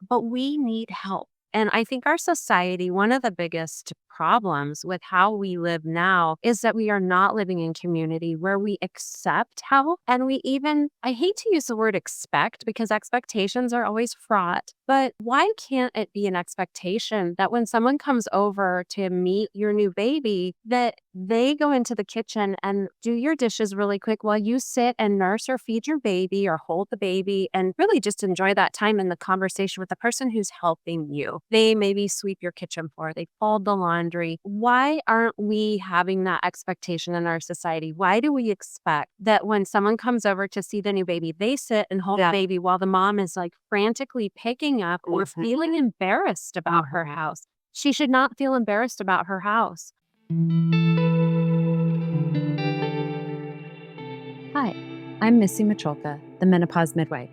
but we need help. And I think our society, one of the biggest problems with how we live now is that we are not living in community where we accept help. And we even, I hate to use the word expect because expectations are always fraught, but why can't it be an expectation that when someone comes over to meet your new baby, that they go into the kitchen and do your dishes really quick while you sit and nurse or feed your baby or hold the baby and really just enjoy that time in the conversation with the person who's helping you. They maybe sweep your kitchen floor, they fold the laundry. Why aren't we having that expectation in our society? Why do we expect that when someone comes over to see the new baby, they sit and hold the baby while the mom is like frantically picking up or feeling embarrassed about her house? She should not feel embarrassed about her house. Hi, I'm Missy Macholka, the menopause midwife.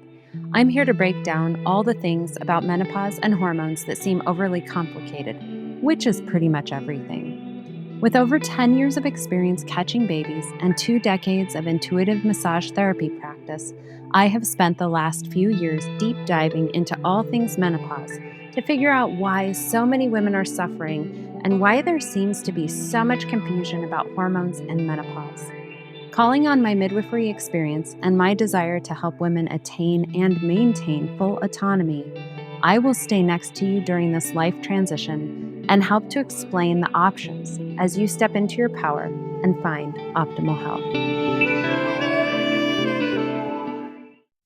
I'm here to break down all the things about menopause and hormones that seem overly complicated, which is pretty much everything. With over 10 years of experience catching babies and 2 decades of intuitive massage therapy practice, I have spent the last few years deep diving into all things menopause to figure out why so many women are suffering and why there seems to be so much confusion about hormones and menopause. Calling on my midwifery experience and my desire to help women attain and maintain full autonomy, I will stay next to you during this life transition and help to explain the options as you step into your power and find optimal health.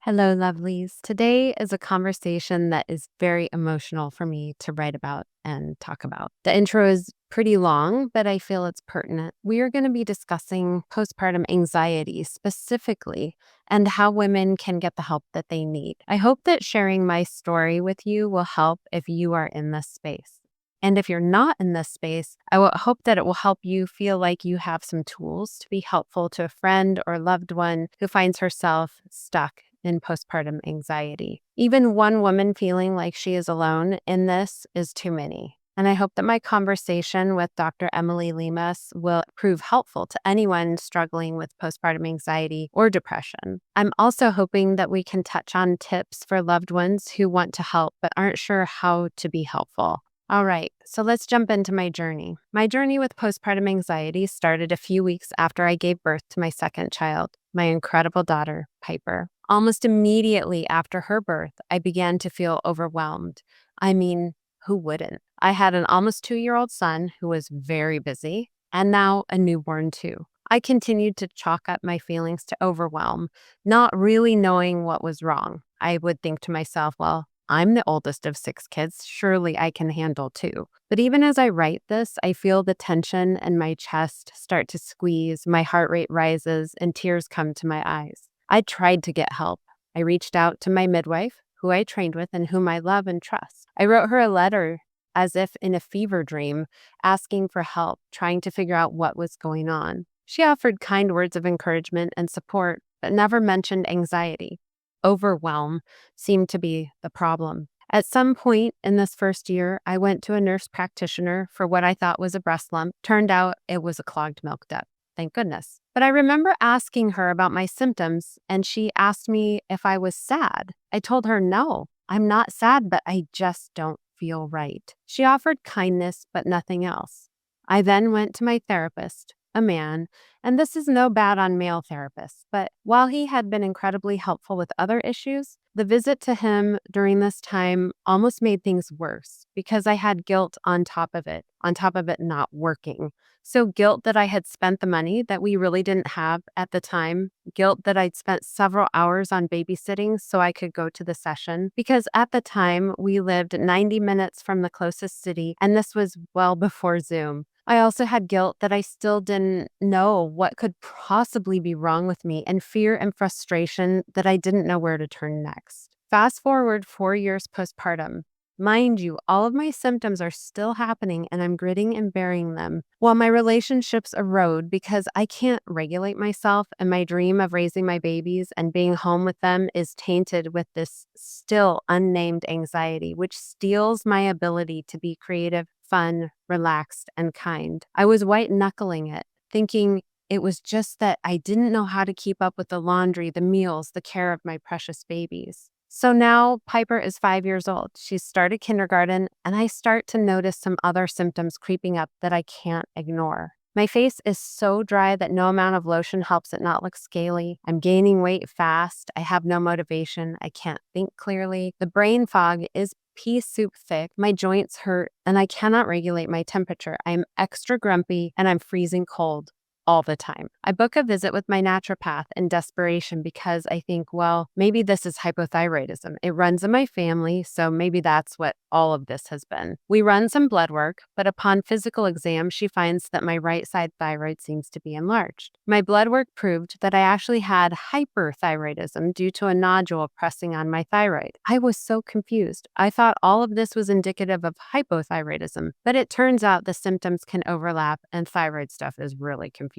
Hello, lovelies. Today is a conversation that is very emotional for me to write about and talk about. The intro is pretty long, but I feel it's pertinent. We are going to be discussing postpartum anxiety specifically and how women can get the help that they need. I hope that sharing my story with you will help if you are in this space. And if you're not in this space, I will hope that it will help you feel like you have some tools to be helpful to a friend or loved one who finds herself stuck in postpartum anxiety. Even one woman feeling like she is alone in this is too many. And I hope that my conversation with Dr. Emily Limas will prove helpful to anyone struggling with postpartum anxiety or depression. I'm also hoping that we can touch on tips for loved ones who want to help but aren't sure how to be helpful. All right, so let's jump into my journey. My journey with postpartum anxiety started a few weeks after I gave birth to my second child, my incredible daughter, Piper. Almost immediately after her birth, I began to feel overwhelmed. I mean, who wouldn't? I had an almost 2-year-old son who was very busy, and now a newborn too. I continued to chalk up my feelings to overwhelm, not really knowing what was wrong. I would think to myself, well, I'm the oldest of 6 kids. Surely I can handle 2. But even as I write this, I feel the tension in my chest start to squeeze, my heart rate rises, and tears come to my eyes. I tried to get help. I reached out to my midwife, who I trained with and whom I love and trust. I wrote her a letter as if in a fever dream, asking for help, trying to figure out what was going on. She offered kind words of encouragement and support, but never mentioned anxiety. Overwhelm seemed to be the problem. At some point in this first year, I went to a nurse practitioner for what I thought was a breast lump. Turned out it was a clogged milk duct. Thank goodness. But I remember asking her about my symptoms, and she asked me if I was sad. I told her, no, I'm not sad, but I just don't feel right. She offered kindness, but nothing else. I then went to my therapist, a man, and this is no bad on male therapists, but while he had been incredibly helpful with other issues, the visit to him during this time almost made things worse because I had guilt on top of it not working. So guilt that I had spent the money that we really didn't have at the time, guilt that I'd spent several hours on babysitting so I could go to the session, because at the time we lived 90 minutes from the closest city, and this was well before Zoom. I also had guilt that I still didn't know what could possibly be wrong with me, and fear and frustration that I didn't know where to turn next. Fast forward 4 years postpartum. Mind you, all of my symptoms are still happening and I'm gritting and bearing them, while my relationships erode because I can't regulate myself, and my dream of raising my babies and being home with them is tainted with this still unnamed anxiety, which steals my ability to be creative, fun, relaxed, and kind. I was white knuckling it, thinking it was just that I didn't know how to keep up with the laundry, the meals, the care of my precious babies. So now Piper is 5 years old. She's started kindergarten, and I start to notice some other symptoms creeping up that I can't ignore. My face is so dry that no amount of lotion helps it not look scaly. I'm gaining weight fast. I have no motivation. I can't think clearly. The brain fog is pea soup thick. My joints hurt, and I cannot regulate my temperature. I'm extra grumpy, and I'm freezing cold all the time. I book a visit with my naturopath in desperation because I think, well, maybe this is hypothyroidism. It runs in my family, so maybe that's what all of this has been. We run some blood work, but upon physical exam, she finds that my right side thyroid seems to be enlarged. My blood work proved that I actually had hyperthyroidism due to a nodule pressing on my thyroid. I was so confused. I thought all of this was indicative of hypothyroidism, but it turns out the symptoms can overlap and thyroid stuff is really confusing.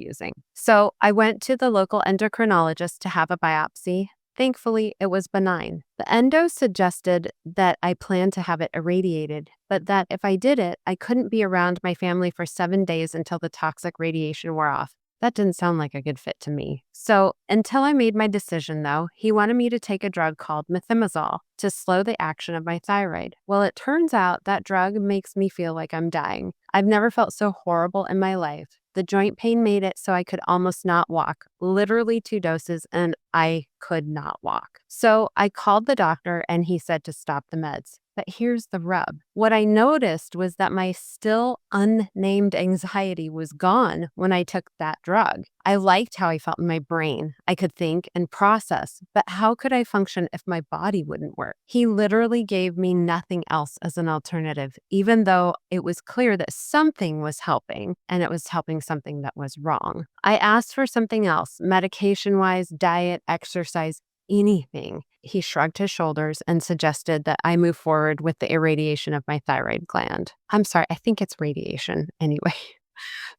So I went to the local endocrinologist to have a biopsy. Thankfully, it was benign. The endo suggested that I plan to have it irradiated, but that if I did it, I couldn't be around my family for 7 days until the toxic radiation wore off. That didn't sound like a good fit to me. So, until I made my decision, though, he wanted me to take a drug called methimazole to slow the action of my thyroid. Well, it turns out that drug makes me feel like I'm dying. I've never felt so horrible in my life. The joint pain made it so I could almost not walk, literally 2 doses, and I could not walk. So I called the doctor and he said to stop the meds. But here's the rub. What I noticed was that my still unnamed anxiety was gone when I took that drug. I liked how I felt in my brain. I could think and process, but how could I function if my body wouldn't work? He literally gave me nothing else as an alternative, even though it was clear that something was helping and it was helping something that was wrong. I asked for something else, medication-wise, diet, exercise, anything. He shrugged his shoulders and suggested that I move forward with the irradiation of my thyroid gland. I'm sorry, I think it's radiation anyway.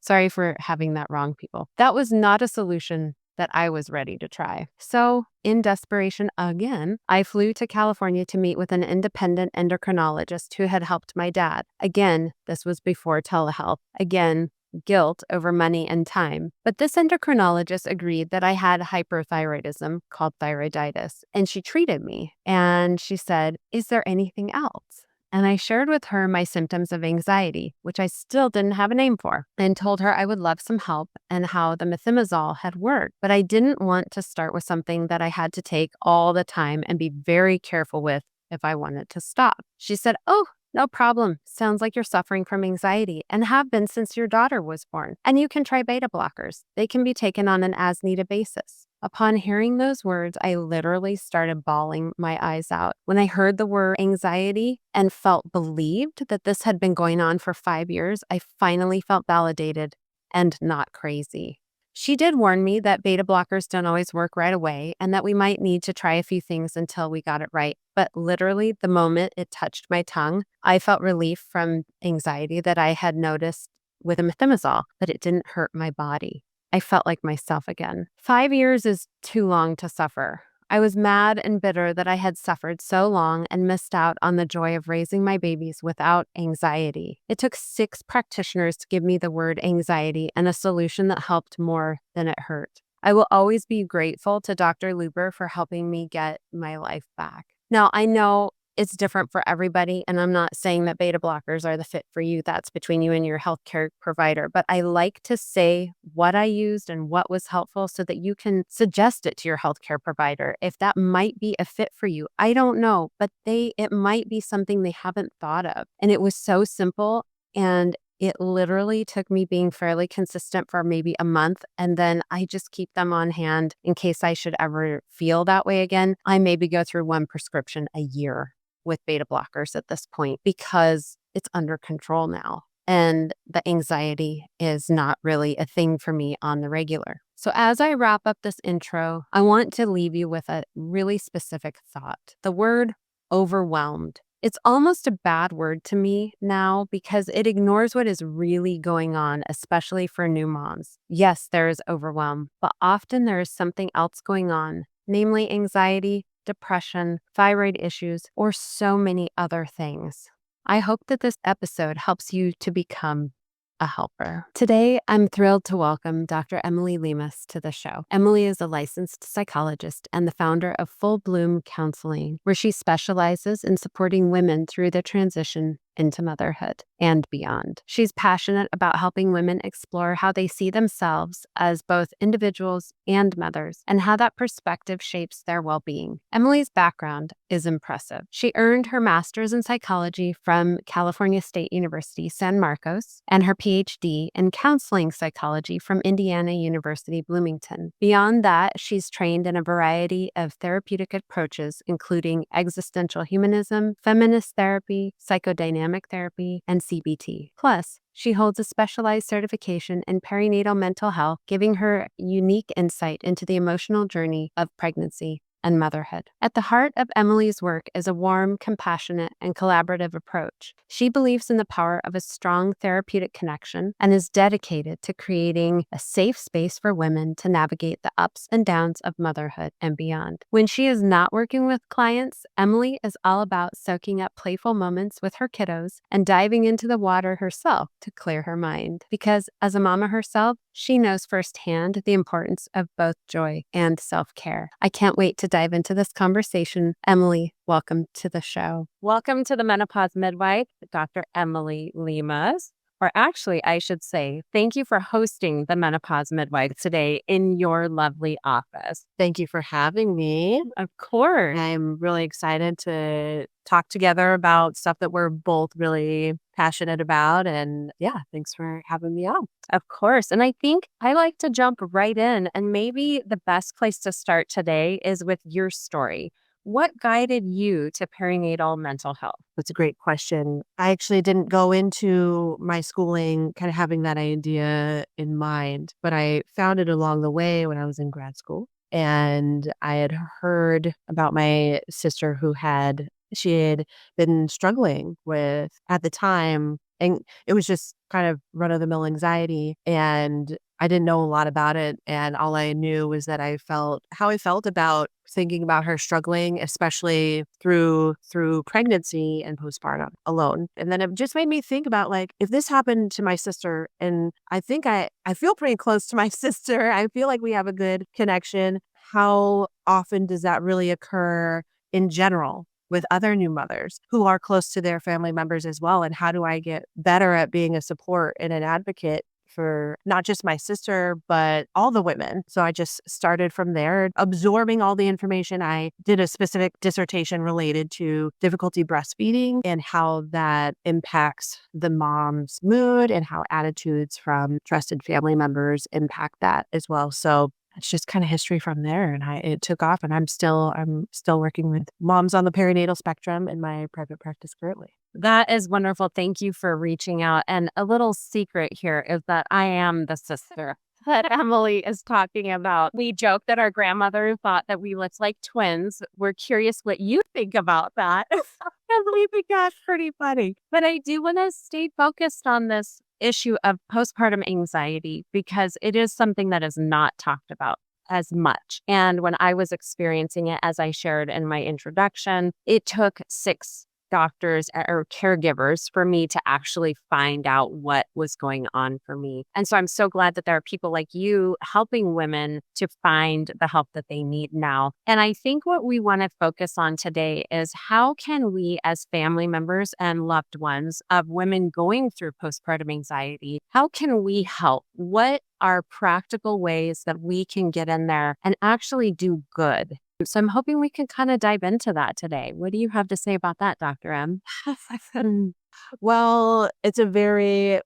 Sorry for having that wrong, people. That was not a solution that I was ready to try. So, in desperation again, I flew to California to meet with an independent endocrinologist who had helped my dad. Again, this was before telehealth. Again, guilt over money and time. But this endocrinologist agreed that I had hyperthyroidism called thyroiditis, and she treated me. And she said, "Is there anything else?" And I shared with her my symptoms of anxiety, which I still didn't have a name for, and told her I would love some help and how the methimazole had worked. But I didn't want to start with something that I had to take all the time and be very careful with if I wanted to stop. She said, "Oh, no problem. Sounds like you're suffering from anxiety and have been since your daughter was born. And you can try beta blockers. They can be taken on an as-needed basis." Upon hearing those words, I literally started bawling my eyes out. When I heard the word anxiety and felt believed that this had been going on for 5 years, I finally felt validated and not crazy. She did warn me that beta blockers don't always work right away and that we might need to try a few things until we got it right. But literally, the moment it touched my tongue, I felt relief from anxiety that I had noticed with a methimazole, but it didn't hurt my body. I felt like myself again. 5 years is too long to suffer. I was mad and bitter that I had suffered so long and missed out on the joy of raising my babies without anxiety. It took 6 practitioners to give me the word anxiety and a solution that helped more than it hurt. I will always be grateful to Dr. Luber for helping me get my life back. Now, I know it's different for everybody, and I'm not saying that beta blockers are the fit for you. That's between you and your healthcare provider. But I like to say what I used and what was helpful so that you can suggest it to your healthcare provider if that might be a fit for you. I don't know, but it might be something they haven't thought of. And it was so simple, and it literally took me being fairly consistent for maybe a month, and then I just keep them on hand in case I should ever feel that way again. I maybe go through one prescription a year with beta blockers at this point because it's under control now. And the anxiety is not really a thing for me on the regular. So, as I wrap up this intro, I want to leave you with a really specific thought: the word overwhelmed. It's almost a bad word to me now because it ignores what is really going on, especially for new moms. Yes, there is overwhelm, but often there is something else going on, namely anxiety, depression, thyroid issues, or so many other things. I hope that this episode helps you to become a helper. Today, I'm thrilled to welcome Dr. Emily Limas to the show. Emily is a licensed psychologist and the founder of Full Bloom Counseling, where she specializes in supporting women through the transition into motherhood and beyond. She's passionate about helping women explore how they see themselves as both individuals and mothers and how that perspective shapes their well-being. Emily's background is impressive. She earned her master's in psychology from California State University, San Marcos, and her PhD in counseling psychology from Indiana University, Bloomington. Beyond that, she's trained in a variety of therapeutic approaches, including existential humanism, feminist therapy, psychodynamic therapy, and CBT. Plus, she holds a specialized certification in perinatal mental health, giving her unique insight into the emotional journey of pregnancy and motherhood. At the heart of Emily's work is a warm, compassionate, and collaborative approach. She believes in the power of a strong therapeutic connection and is dedicated to creating a safe space for women to navigate the ups and downs of motherhood and beyond. When she is not working with clients, Emily is all about soaking up playful moments with her kiddos and diving into the water herself to clear her mind. Because as a mama herself, she knows firsthand the importance of both joy and self-care. I can't wait to dive into this conversation. Emily, welcome to the show. Welcome to the Menopause Midwife, Dr. Emily Limas. Or actually, I should say, thank you for hosting the Menopause Midwife today in your lovely office. Thank you for having me. Of course. I'm really excited to talk together about stuff that we're both really passionate about. And yeah, thanks for having me on. Of course. And I think I like to jump right in. And maybe the best place to start today is with your story. What guided you to perinatal mental health? That's a great question. I actually didn't go into my schooling kind of having that idea in mind, but I found it along the way when I was in grad school. And I had heard about my sister she had been struggling with at the time. And it was just kind of run of the mill anxiety. And I didn't know a lot about it. And all I knew was that I felt how I felt about thinking about her struggling, especially through pregnancy and postpartum alone. And then it just made me think about, like, if this happened to my sister, and I think I feel pretty close to my sister. I feel like we have a good connection. How often does that really occur in general with other new mothers who are close to their family members as well? And how do I get better at being a support and an advocate for not just my sister, but all the women? So I just started from there, absorbing all the information. I did a specific dissertation related to difficulty breastfeeding and how that impacts the mom's mood and how attitudes from trusted family members impact that as well. So it's just kind of history from there. And it took off, and I'm still working with moms on the perinatal spectrum in my private practice currently. That is wonderful. Thank you for reaching out. And a little secret here is that I am the sister that Emily is talking about. We joke that our grandmother thought that we looked like twins. We're curious what you think about that. And we think that's pretty funny. But I do want to stay focused on this issue of postpartum anxiety because it is something that is not talked about as much. And when I was experiencing it, as I shared in my introduction, it took 6 doctors or caregivers for me to actually find out what was going on for me. And so I'm so glad that there are people like you helping women to find the help that they need now. And I think what we want to focus on today is how can we, as family members and loved ones of women going through postpartum anxiety, how can we help? What are practical ways that we can get in there and actually do good? So I'm hoping we can kind of dive into that today. What do you have to say about that, Dr. M? Well, it's a very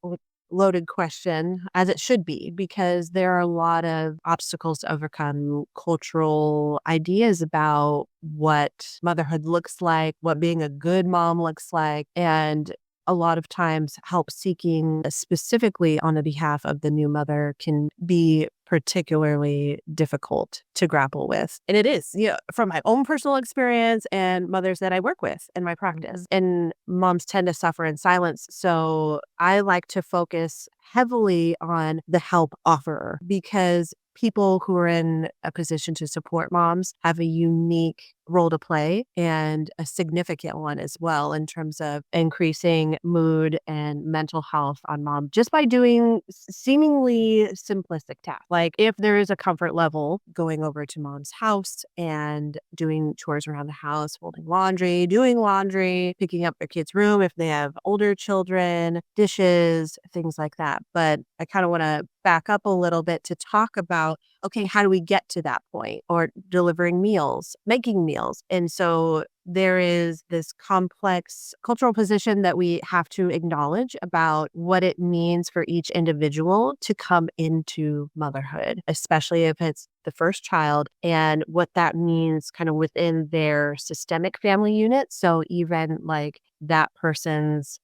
loaded question, as it should be, because there are a lot of obstacles to overcome, cultural ideas about what motherhood looks like, what being a good mom looks like, and a lot of times help seeking specifically on the behalf of the new mother can be particularly difficult to grapple with. And it is, from my own personal experience and mothers that I work with in my practice. And moms tend to suffer in silence. So I like to focus heavily on the help offerer, because people who are in a position to support moms have a unique role to play and a significant one as well in terms of increasing mood and mental health on mom just by doing seemingly simplistic tasks. Like if there is a comfort level going over to mom's house and doing chores around the house, folding laundry, doing laundry, picking up their kids' room if they have older children, dishes, things like that. But I kind of want to back up a little bit to talk about, okay, how do we get to that point? Or delivering meals, making meals. And so there is this complex cultural position that we have to acknowledge about what it means for each individual to come into motherhood, especially if it's the first child, and what that means kind of within their systemic family unit. So even like that person's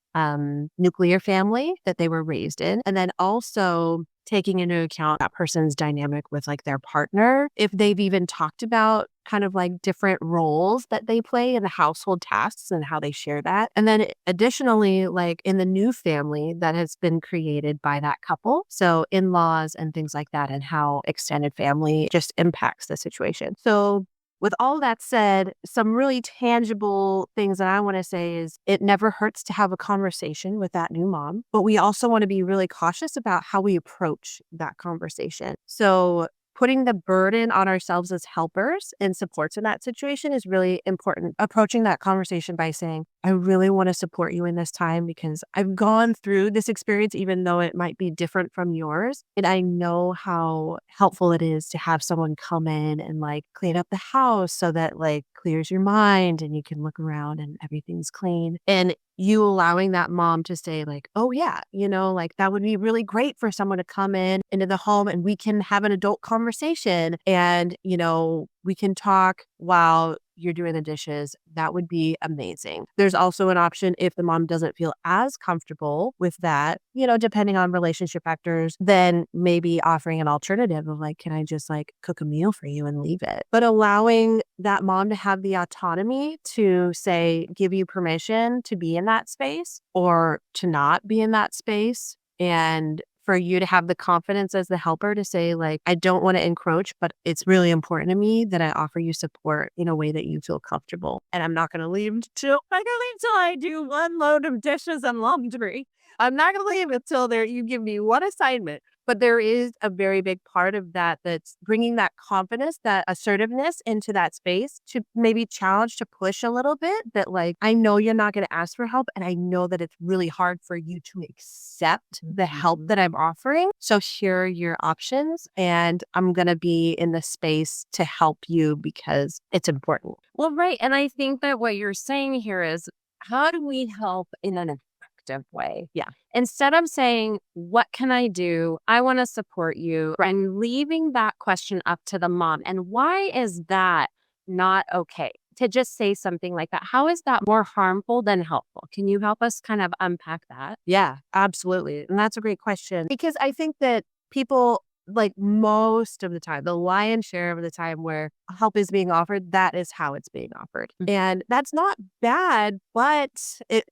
nuclear family that they were raised in, and then also taking into account that person's dynamic with like their partner, if they've even talked about kind of like different roles that they play in the household tasks and how they share that. And then additionally, like in the new family that has been created by that couple. So in-laws and things like that, and how extended family just impacts the situation. So with all that said, some really tangible things that I want to say is it never hurts to have a conversation with that new mom, but we also want to be really cautious about how we approach that conversation. So putting the burden on ourselves as helpers and supports in that situation is really important. Approaching that conversation by saying, I really want to support you in this time because I've gone through this experience, even though it might be different from yours. And I know how helpful it is to have someone come in and like clean up the house so that like clears your mind and you can look around and everything's clean. And you allowing that mom to say like, oh yeah, like that would be really great for someone to come in into the home and we can have an adult conversation and, we can talk while you're doing the dishes. That would be amazing. There's also an option if the mom doesn't feel as comfortable with that, depending on relationship factors, then maybe offering an alternative of like, can I just like cook a meal for you and leave it? But allowing that mom to have the autonomy to say, give you permission to be in that space or to not be in that space. And for you to have the confidence as the helper to say, like, I don't want to encroach, but it's really important to me that I offer you support in a way that you feel comfortable. And I'm not going to leave till I do one load of dishes and laundry. I'm not going to leave until you give me one assignment. But there is a very big part of that that's bringing that confidence, that assertiveness into that space to maybe challenge, to push a little bit that like, I know you're not going to ask for help. And I know that it's really hard for you to accept the help that I'm offering. So here are your options. And I'm going to be in the space to help you because it's important. Well, right. And I think that what you're saying here is how do we help in an effective way? Yeah. Instead of saying, what can I do? I want to support you. And leaving that question up to the mom. And why is that not okay? To just say something like that. How is that more harmful than helpful? Can you help us kind of unpack that? Yeah, absolutely. And that's a great question because I think that people, like most of the time, the lion's share of the time where help is being offered, that is how it's being offered. And that's not bad, but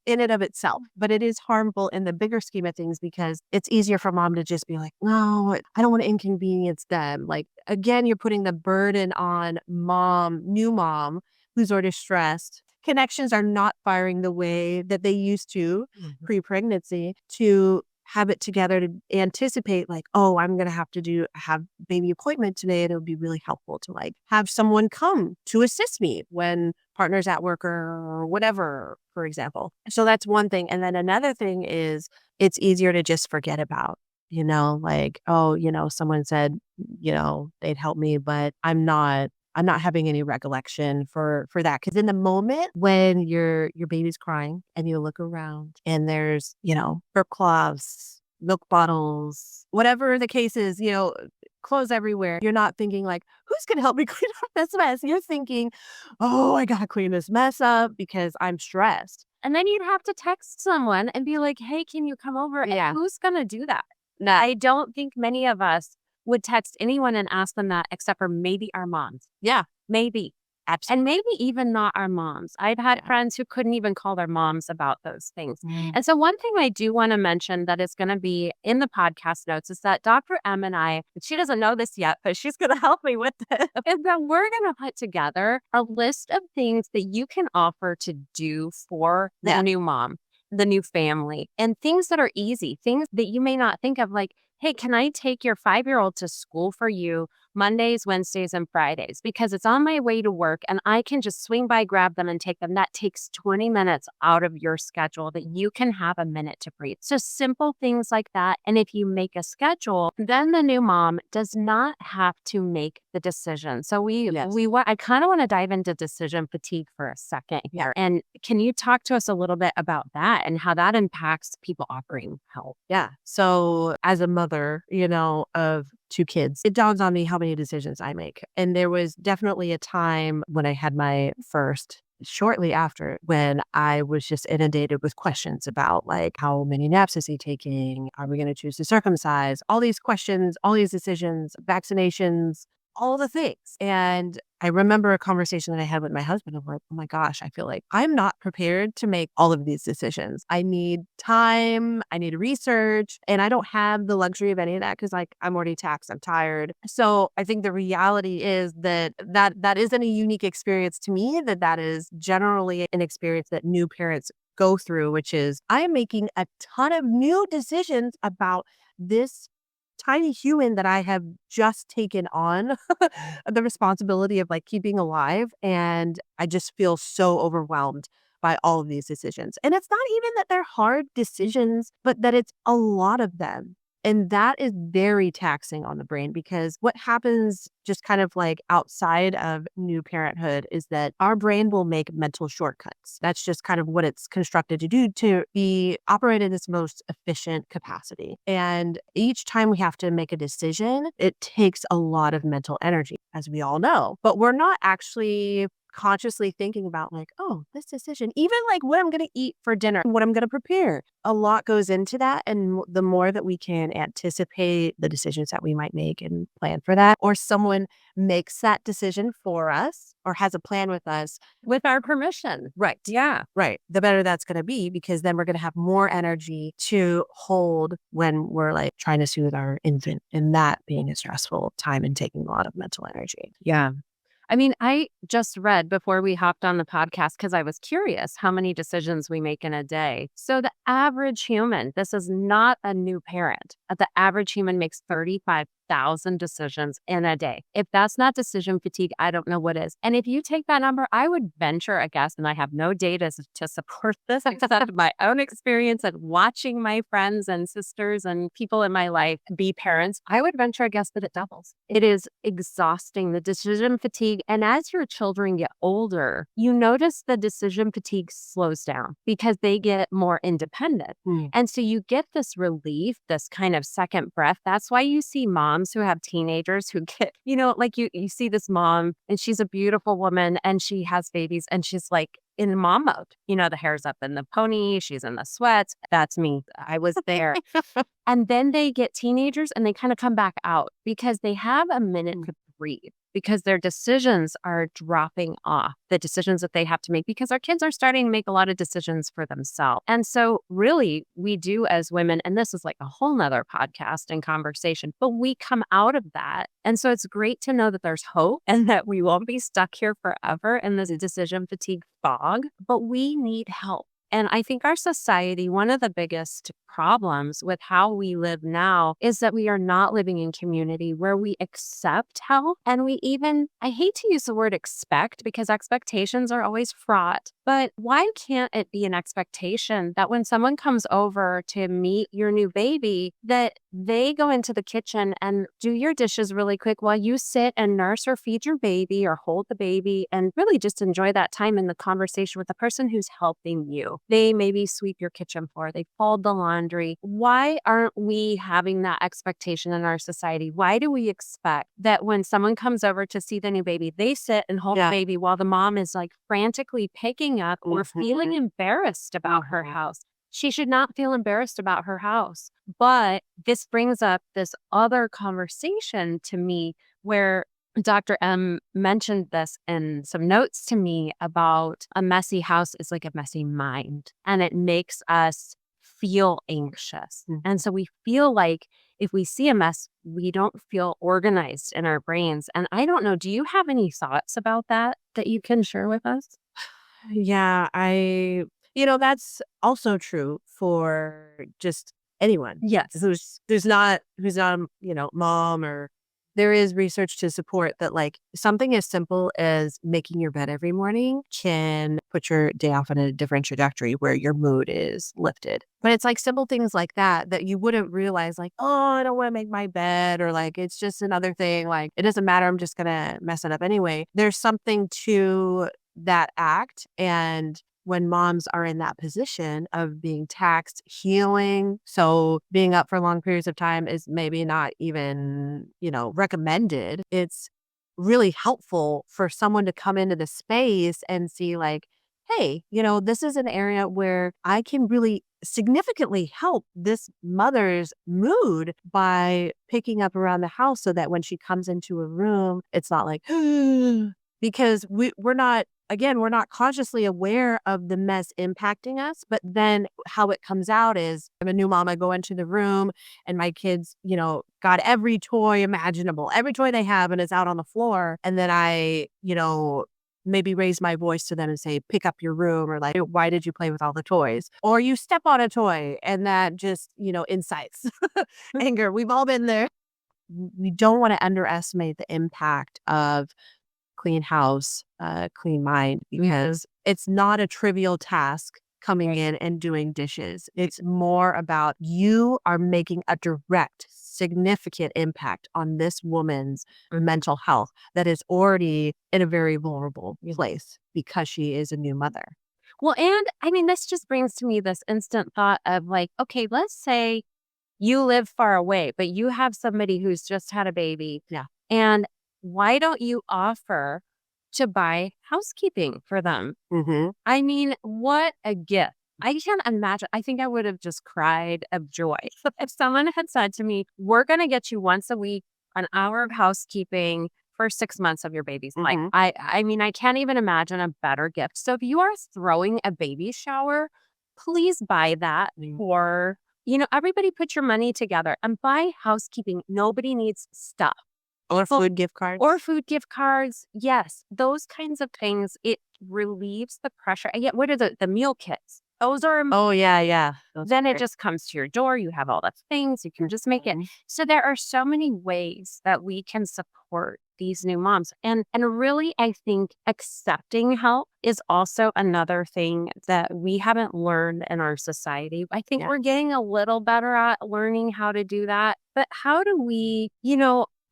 in and of itself, but it is harmful in the bigger scheme of things because it's easier for mom to just be like, no, I don't want to inconvenience them. Like, again, you're putting the burden on new mom, who's already stressed. Connections are not firing the way that they used to pre-pregnancy to have it together to anticipate like, oh, I'm going to have baby appointment today. And it would be really helpful to like have someone come to assist me when partner's at work or whatever, for example. So that's one thing. And then another thing is it's easier to just forget about, like, oh, someone said, they'd help me, but I'm not having any recollection for that. Because in the moment when your baby's crying and you look around and there's, burp cloths, milk bottles, whatever the case is, clothes everywhere, you're not thinking like, who's going to help me clean up this mess? You're thinking, oh, I got to clean this mess up because I'm stressed. And then you'd have to text someone and be like, hey, can you come over? Yeah. And who's going to do that? No. I don't think many of us would text anyone and ask them that except for maybe our moms. Yeah. Maybe. And maybe even not our moms. I've had Yeah. friends who couldn't even call their moms about those things. Mm. And so one thing I do want to mention that is going to be in the podcast notes is that Dr. M and I, she doesn't know this yet, but she's going to help me with this, is that we're going to put together a list of things that you can offer to do for the Yeah. new mom, the new family, and things that are easy, things that you may not think of, like, hey, can I take your 5-year-old to school for you Mondays, Wednesdays, and Fridays because it's on my way to work and I can just swing by, grab them, and take them. That takes 20 minutes out of your schedule that you can have a minute to breathe. So simple things like that. And if you make a schedule, then the new mom does not have to make the decision. So Yes. I kind of want to dive into decision fatigue for a second here. And can you talk to us a little bit about that and how that impacts people offering help? Yeah. So as a mother, of 2 kids, it dawns on me how many decisions I make. And there was definitely a time when I had my first, shortly after, when I was just inundated with questions about, like, how many naps is he taking? Are we going to choose to circumcise? All these questions, all these decisions, vaccinations, all the things. And I remember a conversation that I had with my husband of like, oh my gosh, I feel like I'm not prepared to make all of these decisions. I need time, I need research, and I don't have the luxury of any of that because, like, I'm already taxed, I'm tired. So I think the reality is that isn't a unique experience to me, that is generally an experience that new parents go through, which is I am making a ton of new decisions about this tiny human that I have just taken on the responsibility of, like, keeping alive. And I just feel so overwhelmed by all of these decisions. And it's not even that they're hard decisions, but that it's a lot of them. And that is very taxing on the brain because what happens just kind of like outside of new parenthood is that our brain will make mental shortcuts. That's just kind of what it's constructed to do to be operate in its most efficient capacity. And each time we have to make a decision, it takes a lot of mental energy, as we all know. But we're not actually consciously thinking about, like, oh, this decision, even like what I'm going to eat for dinner, what I'm going to prepare. A lot goes into that. And the more that we can anticipate the decisions that we might make and plan for that, or someone makes that decision for us or has a plan with us. With our permission. Right. Yeah. Right. The better that's going to be because then we're going to have more energy to hold when we're, like, trying to soothe our infant, and that being a stressful time and taking a lot of mental energy. Yeah. I mean, I just read before we hopped on the podcast because I was curious how many decisions we make in a day. So, the average human, this is not a new parent, the average human makes 35,000 decisions in a day. If that's not decision fatigue, I don't know what is. And if you take that number, I would venture a guess, and I have no data to support this except my own experience and watching my friends and sisters and people in my life be parents. I would venture a guess that it doubles. It is exhausting, the decision fatigue. And as your children get older, you notice the decision fatigue slows down because they get more independent. Mm. And so you get this relief, this kind of second breath. That's why you see moms who have teenagers who get, like you see this mom and she's a beautiful woman and she has babies and she's like in mom mode. The hair's up in the pony, she's in the sweats. That's me. I was there. And then they get teenagers and they kind of come back out because they have a minute to breathe because their decisions are dropping off, the decisions that they have to make because our kids are starting to make a lot of decisions for themselves. And so really we do as women, and this is like a whole nother podcast and conversation, but we come out of that. And so it's great to know that there's hope and that we won't be stuck here forever in this decision fatigue fog, but we need help. And I think our society, one of the biggest problems with how we live now is that we are not living in community where we accept help. And we even, I hate to use the word expect because expectations are always fraught, but why can't it be an expectation that when someone comes over to meet your new baby, that they go into the kitchen and do your dishes really quick while you sit and nurse or feed your baby or hold the baby and really just enjoy that time in the conversation with the person who's helping you. They maybe sweep your kitchen floor, they fold the laundry. Why aren't we having that expectation in our society? Why do we expect that when someone comes over to see the new baby, they sit and hold the baby while the mom is like frantically picking up or feeling embarrassed about her house? She should not feel embarrassed about her house. But this brings up this other conversation to me where Dr. M mentioned this in some notes to me about a messy house is like a messy mind, and it makes us feel anxious. And so we feel like if we see a mess, we don't feel organized in our brains. And I don't know, do you have any thoughts about that you can share with us? Yeah, that's also true for just anyone Yes. who's not, mom, or there is research to support that, like, something as simple as making your bed every morning can put your day off on a different trajectory where your mood is lifted. But it's like simple things like that you wouldn't realize, like, oh, I don't want to make my bed, or like it's just another thing, like it doesn't matter, I'm just gonna mess it up anyway. There's something to that act. And when moms are in that position of being taxed, healing, so being up for long periods of time is maybe not even, recommended. It's really helpful for someone to come into the space and see, like, hey, this is an area where I can really significantly help this mother's mood by picking up around the house so that when she comes into a room, it's not like, because we're not consciously aware of the mess impacting us. But then how it comes out is, I'm a new mom. I go into the room and my kids, got every toy imaginable, every toy they have, and it's out on the floor. And then I, maybe raise my voice to them and say, pick up your room, or like, why did you play with all the toys? Or you step on a toy and that just, incites anger. We've all been there. We don't want to underestimate the impact of clean house, clean mind, because it's not a trivial task coming in and doing dishes. It's more about you are making a direct, significant impact on this woman's mental health that is already in a very vulnerable place because she is a new mother. Well, and I mean, this just brings to me this instant thought of like, okay, let's say you live far away, but you have somebody who's just had a baby. Yeah. And why don't you offer to buy housekeeping for them? Mm-hmm. I mean, what a gift. I can't imagine. I think I would have just cried of joy if someone had said to me, we're going to get you once a week an hour of housekeeping for 6 months of your baby's life. Mm-hmm. I mean, I can't even imagine a better gift. So if you are throwing a baby shower, please buy that for, everybody put your money together and buy housekeeping. Nobody needs stuff. Or Well, food gift cards. or food gift cards. Yes, those kinds of things. It relieves the pressure. And yet, what are the meal kits? Those are Oh, yeah, yeah. Those then are it great. just comes to your door. You have all the things. You can just make it. Mhm. So there are so many ways that we can support these new moms. And really, I think accepting help is also another thing that we haven't learned in our society. I think Yeah. we're getting a little better at learning how to do that. But how do we,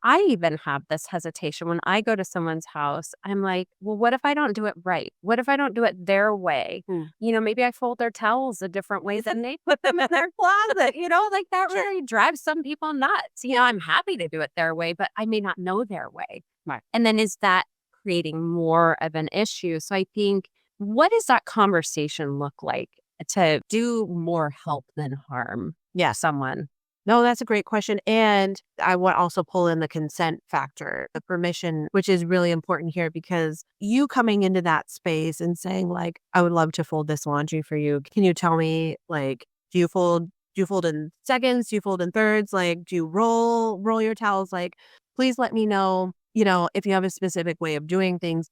I even have this hesitation when I go to someone's house. I'm like, well, what if I don't do it right? What if I don't do it their way? Mm. Maybe I fold their towels a different way than they put them in their closet. Like that Sure. really drives some people nuts. I'm happy to do it their way, but I may not know their way. Right. And then is that creating more of an issue? So I think, what does that conversation look like to do more help than harm Yeah. someone? No, that's a great question. And I want to also pull in the consent factor, the permission, which is really important here, because you coming into that space and saying, like, I would love to fold this laundry for you. Can you tell me, like, do you fold in seconds? Do you fold in thirds? Like, do you roll your towels? Like, please let me know, if you have a specific way of doing things.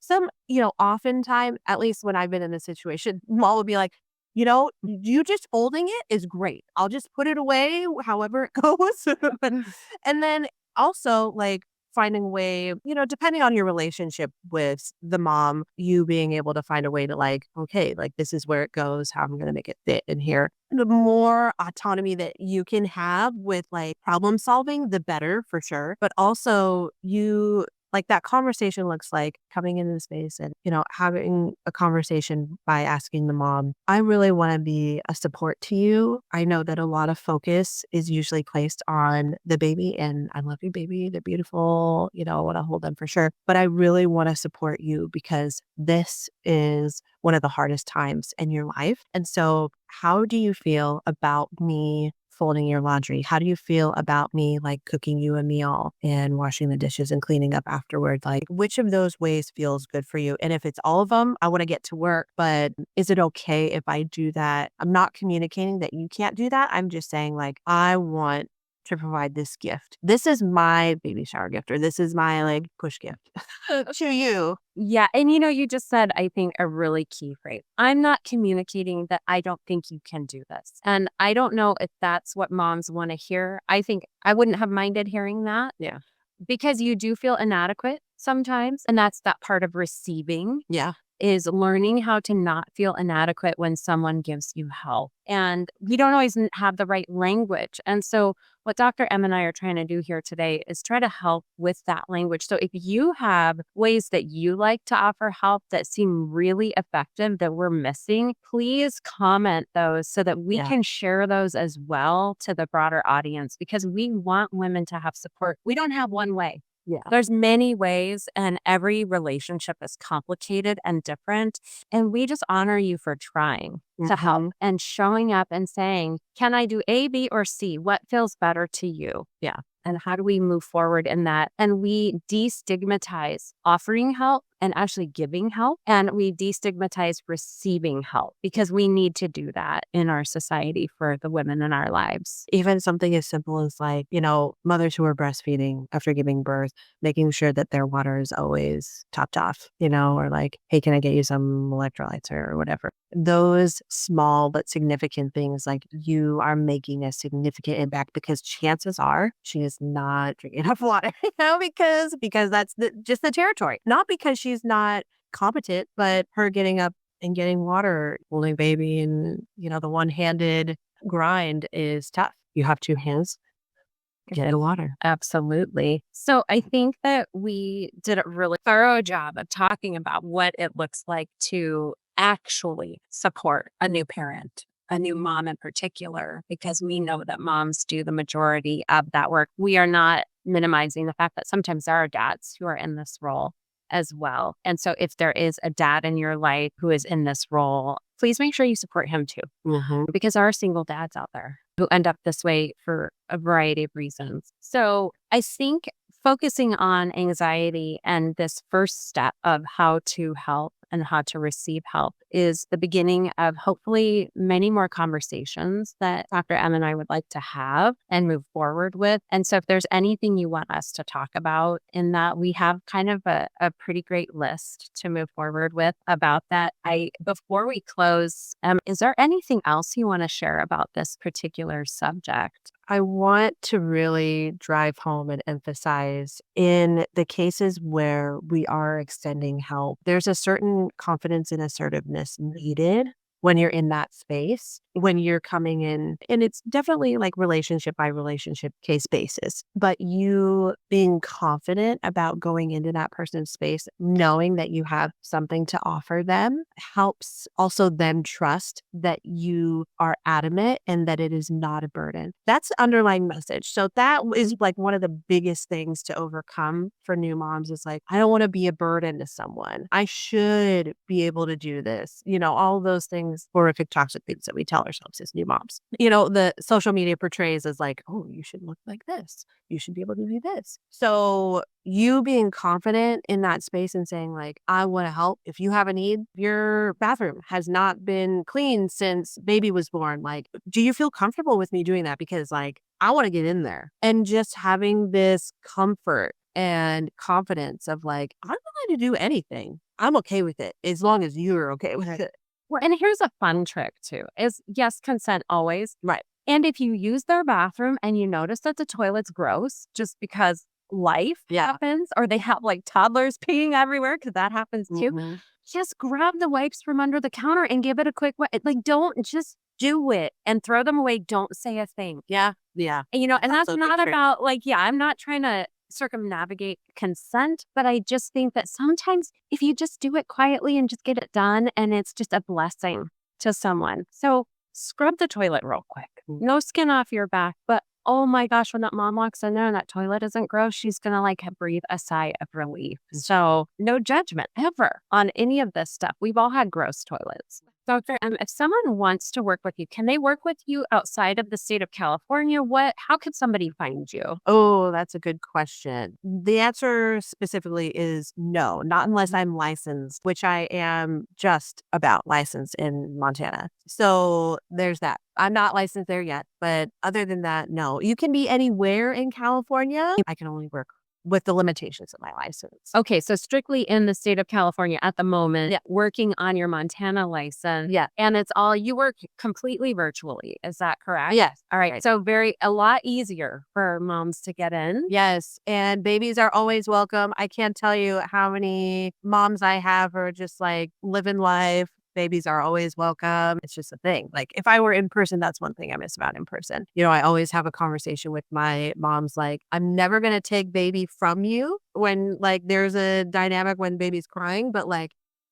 Oftentimes, at least when I've been in this situation, mom would be like, you just folding it is great. I'll just put it away however it goes. And then also, like, finding a way, depending on your relationship with the mom, you being able to find a way to, like, okay, like, this is where it goes, how I'm going to make it fit in here. The more autonomy that you can have with, like, problem solving, the better, for sure. But also, like, that conversation looks like coming into the space and, having a conversation by asking the mom, I really want to be a support to you. I know that a lot of focus is usually placed on the baby, and I love you, baby. They're beautiful. I want to hold them for sure. But I really want to support you because this is one of the hardest times in your life. And so how do you feel about me folding your laundry? How do you feel about me like cooking you a meal and washing the dishes and cleaning up afterward? Like, which of those ways feels good for you? And if it's all of them, I want to get to work, but is it okay if I do that? I'm not communicating that you can't do that. I'm just saying, like, I want to provide this gift. This is my baby shower gift, or this is my like push gift to you. Yeah. And you just said, I think, a really key phrase. I'm not communicating that I don't think you can do this. And I don't know if that's what moms want to hear. I think I wouldn't have minded hearing that Yeah. because you do feel inadequate sometimes. And that's that part of receiving. Yeah. Is learning how to not feel inadequate when someone gives you help. And we don't always have the right language. And so, what Dr. M and I are trying to do here today is try to help with that language. So, if you have ways that you like to offer help that seem really effective that we're missing, please comment those so that we Yeah. can share those as well to the broader audience because we want women to have support. We don't have one way. Yeah. There's many ways, and every relationship is complicated and different. And we just honor you for trying to help and showing up and saying, can I do A, B, or C? What feels better to you? Yeah. And how do we move forward in that? And we destigmatize offering help and actually giving help. And we destigmatize receiving help because we need to do that in our society for the women in our lives. Even something as simple as like, mothers who are breastfeeding after giving birth, making sure that their water is always topped off, or like, hey, can I get you some electrolytes or whatever? Those small but significant things, like you are making a significant impact because chances are she is not drinking enough water, because that's just the territory. Not because she's not competent, but her getting up and getting water, holding baby, and the one-handed grind is tough. You have two hands, get the water. Absolutely. So I think that we did a really thorough job of talking about what it looks like to actually support a new parent, a new mom in particular, because we know that moms do the majority of that work. We are not minimizing the fact that sometimes there are dads who are in this role as well. And so if there is a dad in your life who is in this role, please make sure you support him too, because there are single dads out there who end up this way for a variety of reasons. So I think focusing on anxiety and this first step of how to help and how to receive help is the beginning of hopefully many more conversations that Dr. M and I would like to have and move forward with. And so if there's anything you want us to talk about in that, we have kind of a pretty great list to move forward with about that. Before we close, is there anything else you want to share about this particular subject? I want to really drive home and emphasize in the cases where we are extending help, there's a certain confidence and assertiveness needed when you're in that space, when you're coming in. And it's definitely like relationship by relationship case basis, but you being confident about going into that person's space, knowing that you have something to offer them helps also them trust that you are adamant and that it is not a burden. That's the underlying message. So that is like one of the biggest things to overcome for new moms is like, I don't want to be a burden to someone. I should be able to do this. All those things, horrific, toxic things that we tell ourselves as new moms. The social media portrays as like, oh, you should look like this. You should be able to do this. So you being confident in that space and saying like, I want to help. If you have a need, your bathroom has not been cleaned since baby was born. Like, do you feel comfortable with me doing that? Because like, I want to get in there. And just having this comfort and confidence of like, I'm willing to do anything. I'm okay with it as long as you're okay with it. Well, and here's a fun trick too, is yes, consent always. Right. And if you use their bathroom and you notice that the toilet's gross just because life happens, or they have like toddlers peeing everywhere, because that happens too, just grab the wipes from under the counter and give it a quick wipe. Like, don't just do it and throw them away. Don't say a thing. Yeah. Yeah. And that's not about like, I'm not trying to circumnavigate consent, but I just think that sometimes if you just do it quietly and just get it done, and it's just a blessing to someone. So scrub the toilet real quick. No skin off your back, but oh my gosh, when that mom walks in there and that toilet isn't gross, she's going to like breathe a sigh of relief. So no judgment ever on any of this stuff. We've all had gross toilets. Doctor M, if someone wants to work with you, can they work with you outside of the state of California? How could somebody find you? Oh, that's a good question. The answer specifically is no, not unless I'm licensed, which I am just about licensed in Montana. So there's that. I'm not licensed there yet, but other than that, no. You can be anywhere in California. I can only work with the limitations of my license. Okay, so strictly in the state of California at the moment, Yeah. working on your Montana license. Yeah. And you work completely virtually. Is that correct? Yes. All right. Right. So a lot easier for moms to get in. Yes, and babies are always welcome. I can't tell you how many moms I have who are just like living life. Babies are always welcome. It's just a thing. Like if I were in person, that's one thing I miss about in person. I always have a conversation with my moms like, I'm never going to take baby from you when like there's a dynamic when baby's crying, but like,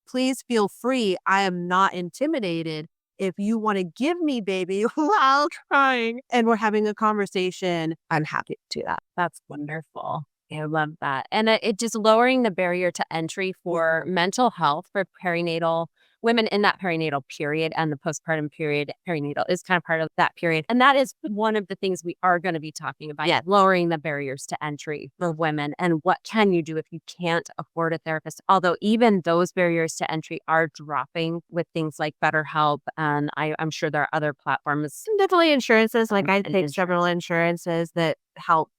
please feel free. I am not intimidated if you want to give me baby while crying and we're having a conversation, I'm happy to do that. That's wonderful. I love that. And it just lowering the barrier to entry for mental health for perinatal women in that perinatal period and the postpartum period. Perinatal is kind of part of that period. And that is one of the things we are going to be talking about. Yeah. Lowering the barriers to entry for women. And what can you do if you can't afford a therapist? Although even those barriers to entry are dropping with things like BetterHelp. And I'm sure there are other platforms. Definitely insurances. Like I take several insurances that help,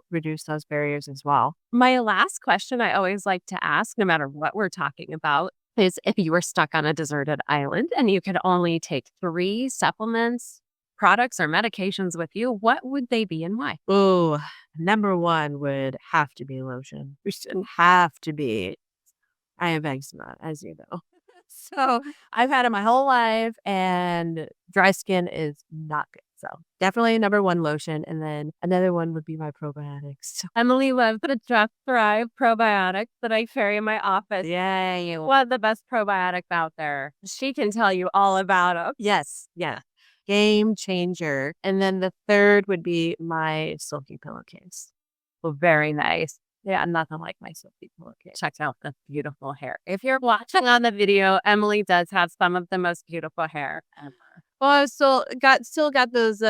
reduce those barriers as well. My last question I always like to ask, no matter what we're talking about, is if you were stuck on a deserted island and you could only take 3 supplements, products, or medications with you, what would they be and why? Oh, number one would have to be lotion. It shouldn't have to be. I have eczema, as you know. So I've had it my whole life and dry skin is not good. So definitely number one lotion. And then another one would be my probiotics. Emily loves the Just Thrive probiotics that I carry in my office. Yay. One of the best probiotics out there. She can tell you all about them. Yes. Yeah. Game changer. And then the third would be my silky pillowcase. Well, very nice. Yeah, nothing like my silky pillowcase. Check out the beautiful hair. If you're watching on the video, Emily does have some of the most beautiful hair ever. Well, I still got those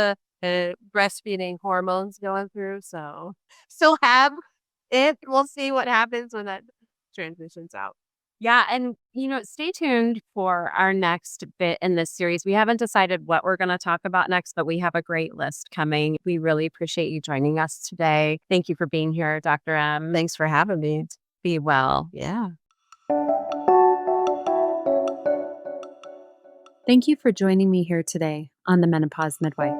breastfeeding hormones going through, so still have it. We'll see what happens when that transitions out. Yeah, and stay tuned for our next bit in this series. We haven't decided what we're going to talk about next, but we have a great list coming. We really appreciate you joining us today. Thank you for being here, Dr. M. Thanks for having me. Be well. Yeah. Thank you for joining me here today on The Menopause Midwife.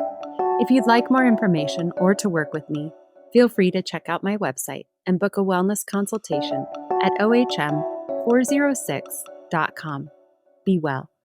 If you'd like more information or to work with me, feel free to check out my website and book a wellness consultation at ohm406.com. Be well.